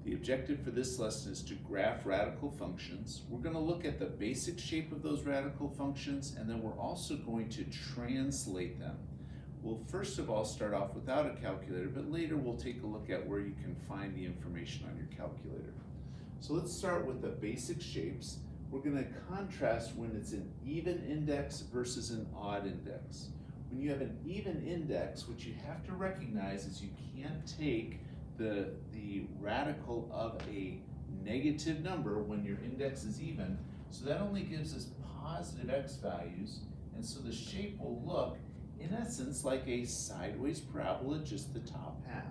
The objective for this lesson is to graph radical functions. We're going to look at the basic shape of those radical functions, and then we're also going to translate them. We'll first of all start off without a calculator, but later we'll take a look at where you can find the information on your calculator. So let's start with the basic shapes. We're going to contrast when it's an even index versus an odd index. When you have an even index, what you have to recognize is you can't take the radical of a negative number when your index is even, so that only gives us positive x values, and so the shape will look in essence like a sideways parabola, just the top half.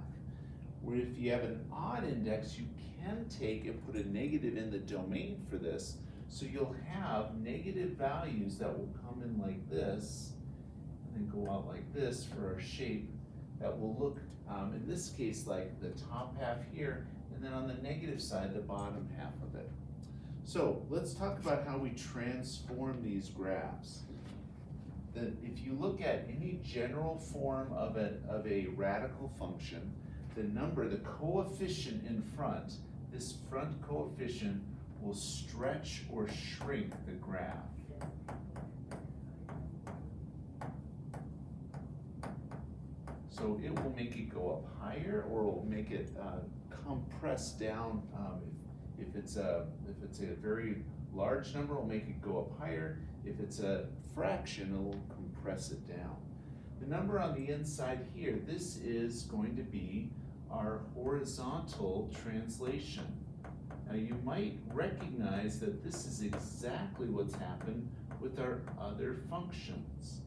Where if you have an odd index, you can take and put a negative in the domain for this, so you'll have negative values that will come in like this and then go out like this for our shape that will look in this case like the top half here, and then on the negative side the bottom half of it. So let's talk about how we transform these graphs. If you look at any general form of a radical function, the number, the coefficient in front, this front coefficient will stretch or shrink the graph. So it will make it go up higher, or it will make it compress down. If it's a very large number, it will make it go up higher. If it's a fraction, it will compress it down. The number on the inside here, this is going to be our horizontal translation. Now you might recognize that this is exactly what's happened with our other functions.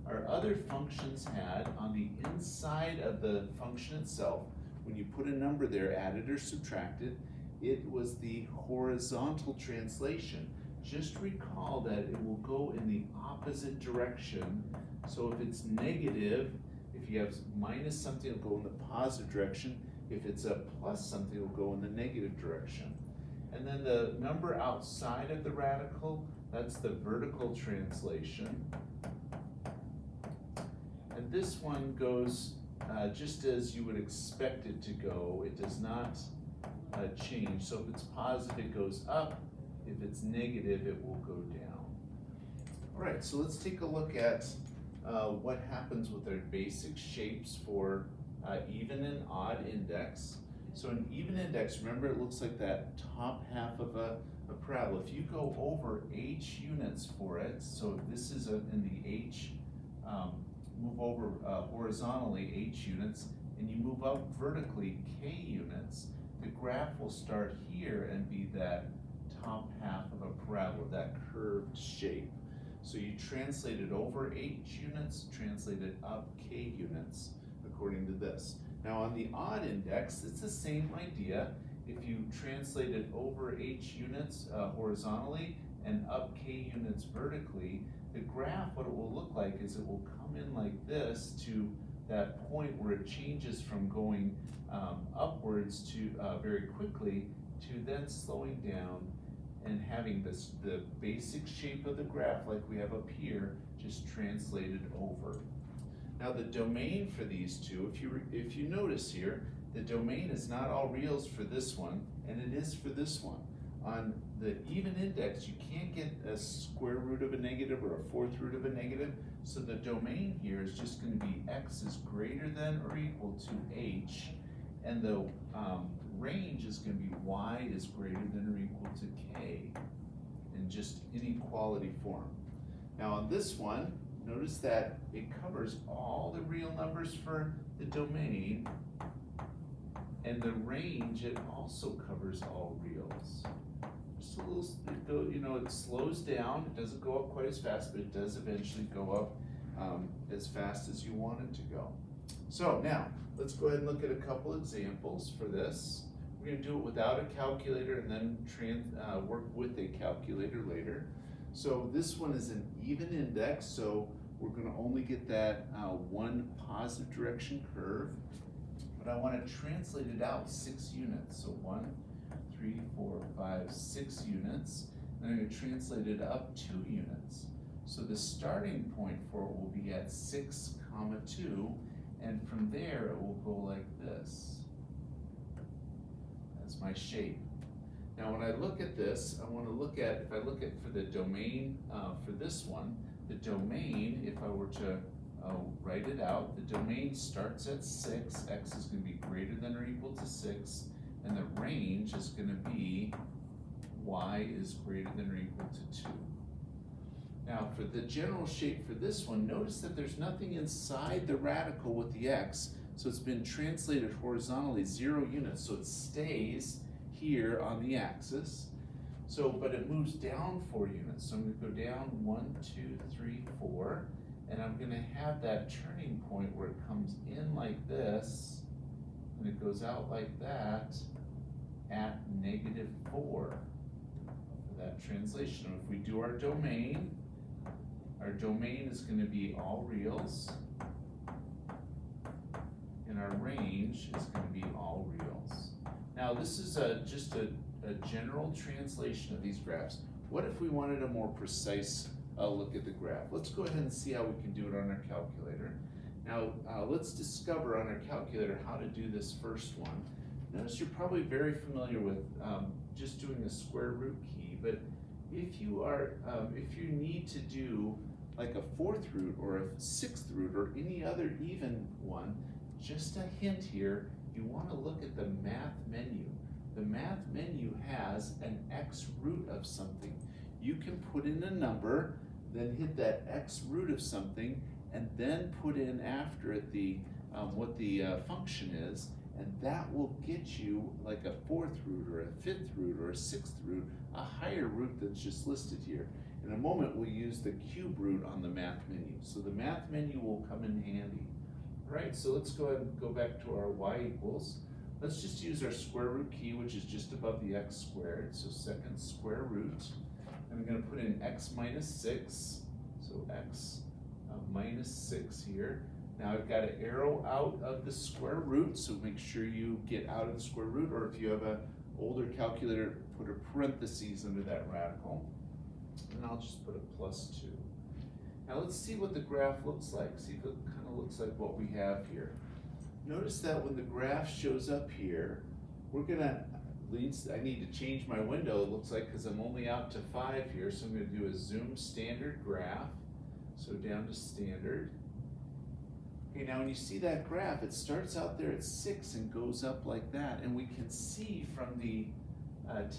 Our other functions had, on the inside of the function itself, when you put a number there, added or subtracted, it was the horizontal translation. Just recall that it will go in the opposite direction. So if it's negative, if you have minus something, it'll go in the positive direction. If it's a plus something, it'll go in the negative direction. And then the number outside of the radical, that's the vertical translation. And this one goes just as you would expect it to go. It does not change. So if it's positive, it goes up. If it's negative, it will go down. All right, so let's take a look at what happens with our basic shapes for even and odd index. So an even index, remember, it looks like that top half of a parabola. If you go over h units for it, so if this is in the h, move over horizontally h units, and you move up vertically k units, the graph will start here and be that top half of a parabola, that curved shape. So you translate it over h units, translate it up k units, according to this. Now on the odd index, it's the same idea. If you translate it over h units horizontally and up k units vertically, the graph, what it will look like is it will come in like this to that point where it changes from going upwards to very quickly to then slowing down and having the basic shape of the graph like we have up here just translated over. Now the domain for these two, if you notice here, the domain is not all reals for this one, and it is for this one. On the even index, you can't get a square root of a negative or a fourth root of a negative, so the domain here is just going to be x is greater than or equal to h, and the range is going to be y is greater than or equal to k, in just inequality form. Now on this one, notice that it covers all the real numbers for the domain, and the range, it also covers all reals. Just a little, it slows down. It doesn't go up quite as fast, but it does eventually go up as fast as you want it to go. So now, let's go ahead and look at a couple examples for this. We're going to do it without a calculator and then work with a calculator later. So this one is an even index, so we're going to only get that one positive direction curve. But I want to translate it out 6 units. So 1, 3, 4, 5, 6 units. And I'm going to translate it up 2 units. So the starting point for it will be at 6, 2, and from there it will go like this. as my shape. Now when I look at this, I want to look at, if I look at for the domain for this one, the domain, if I were to write it out, the domain starts at 6, x is going to be greater than or equal to 6, and the range is going to be y is greater than or equal to 2. Now for the general shape for this one, notice that there's nothing inside the radical with the x, so it's been translated horizontally 0 units, so it stays here on the axis. So, but it moves down 4 units, so I'm going to go down 1, 2, 3, 4, and I'm going to have that turning point where it comes in like this, and it goes out like that at -4 for that translation. If we do our domain is going to be all reals, and our range is going to be all reals. Now this is just a general translation of these graphs. What if we wanted a more precise look at the graph? Let's go ahead and see how we can do it on our calculator. Now let's discover on our calculator how to do this first one. Notice you're probably very familiar with just doing a square root key, but if you need to do like a 4th root or a 6th root or any other even one, just a hint here, you want to look at the math menu. The math menu has an x root of something. You can put in a number, then hit that x root of something, and then put in after it the what the function is, and that will get you like a 4th root or a 5th root or a 6th root, a higher root that's just listed here. In a moment we'll use the cube root on the math menu. So the math menu will come in handy. All right, so let's go ahead and go back to our y equals. Let's just use our square root key, which is just above the x squared, so 2nd square root. And I'm going to put in x minus 6, so x minus 6 here. Now I've got an arrow out of the square root, so make sure you get out of the square root, or if you have an older calculator, put a parentheses under that radical. And I'll just put a +2. Now let's see what the graph looks like, see if it kind of looks like what we have here. Notice that when the graph shows up here, we're gonna, I need to change my window, it looks like, because I'm only out to 5 here, so I'm gonna do a zoom standard graph. So down to standard. Okay, now when you see that graph, it starts out there at 6 and goes up like that, and we can see from the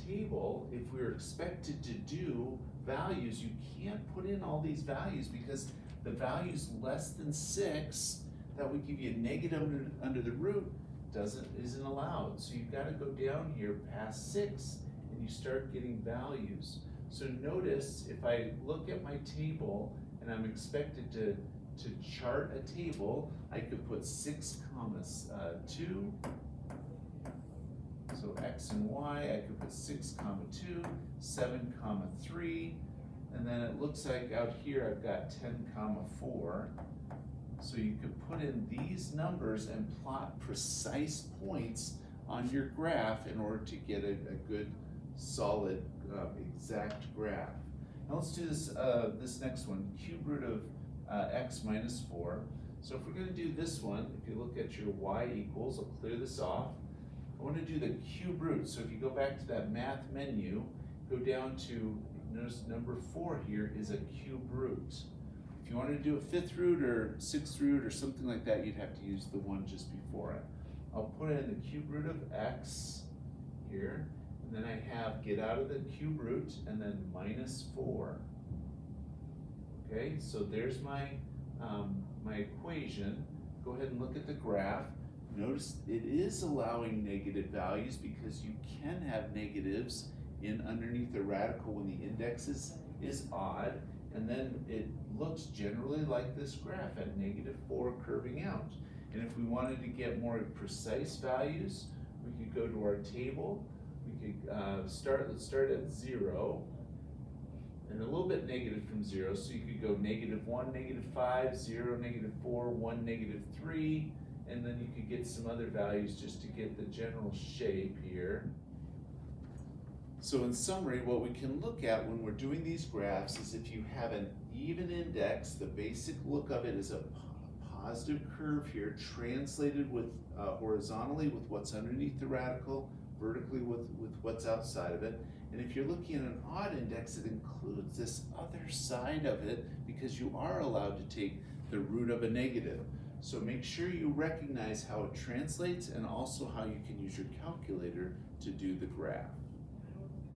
table, if we're expected to do values, you can't put in all these values because the values less than 6 that would give you a negative under the root isn't allowed. So you've got to go down here past 6 and you start getting values. So notice if I look at my table and I'm expected to chart a table, I could put 6 commas 2. So x and y, I could put 6 comma 2, 7 comma 3, and then it looks like out here I've got 10 comma 4. So you could put in these numbers and plot precise points on your graph in order to get a good, solid, exact graph. Now let's do this, this next one, cube root of x minus 4. So if we're going to do this one, if you look at your y equals, I'll clear this off. I want to do the cube root. So if you go back to that math menu, go down to, notice number 4 here is a cube root. If you wanted to do a 5th root or 6th root or something like that, you'd have to use the one just before it. I'll put in the cube root of x here, and then I have get out of the cube root and then minus 4. Okay, so there's my my equation. Go ahead and look at the graph. Notice it is allowing negative values because you can have negatives in underneath the radical when the index is odd, and then it looks generally like this graph at -4 curving out. And if we wanted to get more precise values, we could go to our table. We could let's start at 0, and a little bit negative from 0, so you could go -1, -5, 0, -4, 1, -3, and then you could get some other values just to get the general shape here. So in summary, what we can look at when we're doing these graphs is if you have an even index, the basic look of it is a positive curve here, translated with horizontally with what's underneath the radical, vertically with what's outside of it. And if you're looking at an odd index, it includes this other side of it because you are allowed to take the root of a negative. So make sure you recognize how it translates and also how you can use your calculator to do the graph.